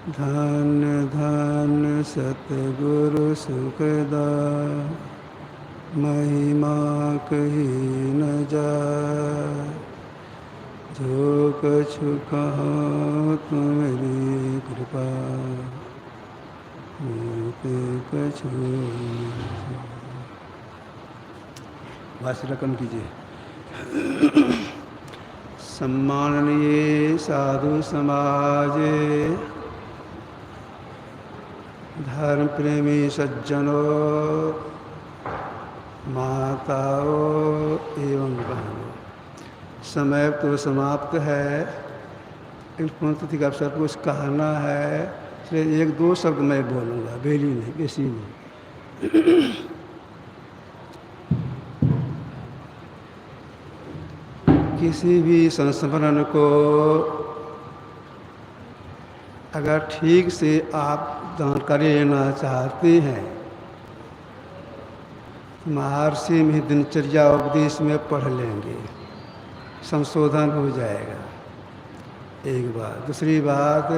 धन धन सतगुरु सुखदा, महिमा कही न जाय। जो कछु कहो तुम्हारी कृपा, मोते कछु न। भाष्य रकम कीजिए। सम्माननीय साधु समाजे, धर्म प्रेमी सज्जनों, माताओं एवं बहनों, समय तो समाप्त है। इन पुण्यतिथि के अवसर पर कुछ कहना है, इसलिए एक दो शब्द मैं बोलूँगा, बेली नहीं, बेसी नहीं। किसी भी संस्मरण को अगर ठीक से आप जानकारी लेना चाहते हैं, महर्षि में दिनचर्या उपदेश में पढ़ लेंगे, संशोधन हो जाएगा। एक बात। दूसरी बात,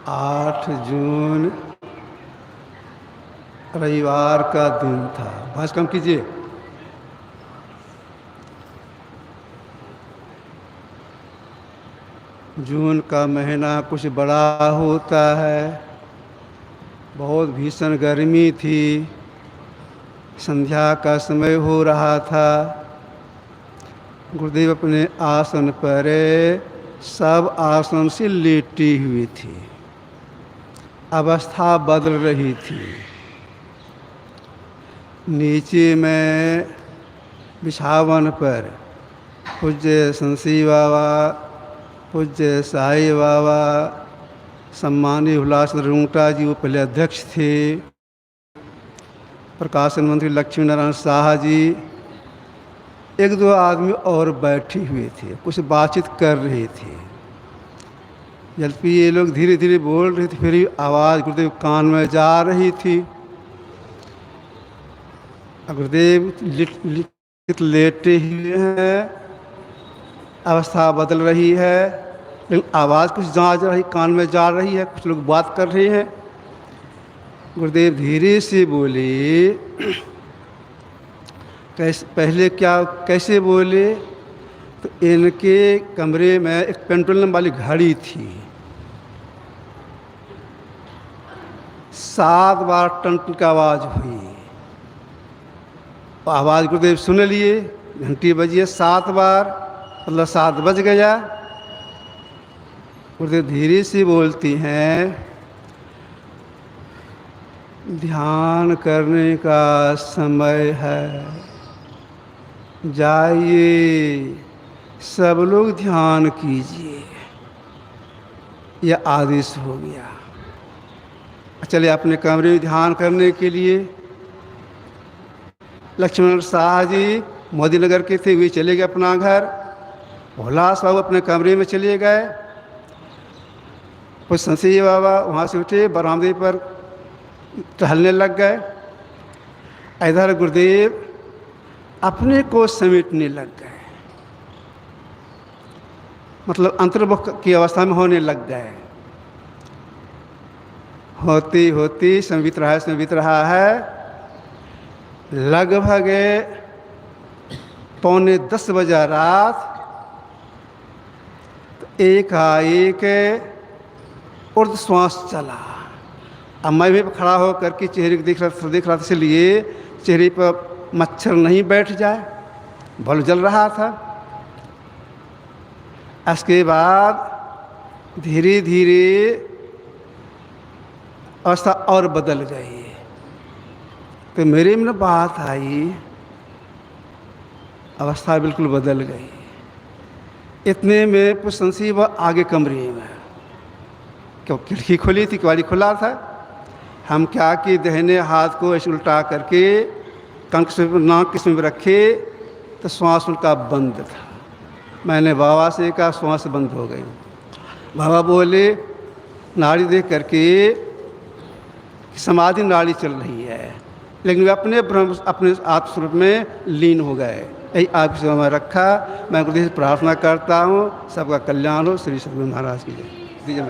8 जून रविवार का दिन था। भाष कम कीजिए। जून का महीना कुछ बड़ा होता है। बहुत भीषण गर्मी थी, संध्या का समय हो रहा था। गुरुदेव अपने आसन पर सब आसन से लेटी हुई थी, अवस्था बदल रही थी। नीचे में बिछावन पर पूज्य संसी बाबा, पूज्य साई बाबा, सम्मानीय हुलास रुंगटा जी, वो पहले अध्यक्ष थे। प्रकाशन मंत्री लक्ष्मी नारायण शाह जी, एक दो आदमी और बैठे हुए थे, कुछ बातचीत कर रहे थे। जबकि ये लोग धीरे धीरे बोल रहे थे, फिर आवाज़ गुरुदेव कान में जा रही थी। गुरुदेव लेटे हुए हैं, अवस्था बदल रही है, लेकिन आवाज़ कुछ जा रही, कान में जा रही है। कुछ लोग बात कर रहे हैं। गुरुदेव धीरे से बोले, कैसे बोले, तो इनके कमरे में एक पेंडुलम वाली घड़ी थी। 7 बार टन टन की आवाज़ हुई। आवाज़ गुरुदेव सुन लिए, घंटी बजी है 7 बार, मतलब 7 बज गया। गुरुदेव धीरे से बोलती हैं, ध्यान करने का समय है, जाइए सब लोग ध्यान कीजिए। यह आदेश हो गया। चले अपने कमरे में ध्यान करने के लिए। लक्ष्मण शाह जी मोदी नगर के थे, वे चले गए अपना घर। हुलास बाबू अपने कमरे में चले गए। कुछ संसी बाबा वहाँ से उठे, बरामदे पर टहलने लग गए। इधर गुरुदेव अपने को समेटने लग गए, मतलब अंतर्मुख की अवस्था में होने लग गए। होती होती समय बीत रहा है। लगभग 9:45 बजा रात। तो एकाएक उर्ध श्वास चला। अब मैं भी खड़ा होकर के चेहरे को देख रहा था, इसलिए चेहरे पर मच्छर नहीं बैठ जाए, बल्ब जल रहा था। इसके बाद धीरे धीरे अवस्था और बदल गई। तो मेरे में बात आई, अवस्था बिल्कुल बदल गई। इतने में पुष्पंसी व आगे कमरे में, क्यों खिड़की खुली थी, केवाड़ी खुला था। हम क्या कि दाहिने हाथ को ऐसे उल्टा करके कंक से नाक किस्म में रखे, तो श्वास उनका बंद था। मैंने बाबा से कहा श्वास बंद हो गई। बाबा बोले नाड़ी देख करके समाधि नाड़ी चल रही है। लेकिन वे अपने आत्मस्वरूप में लीन हो गए। यही आपकी सेवा में रखा। मैं गुरुदेव से प्रार्थना करता हूँ, सबका कल्याण हो। श्री सद्गुरु महाराज की जय।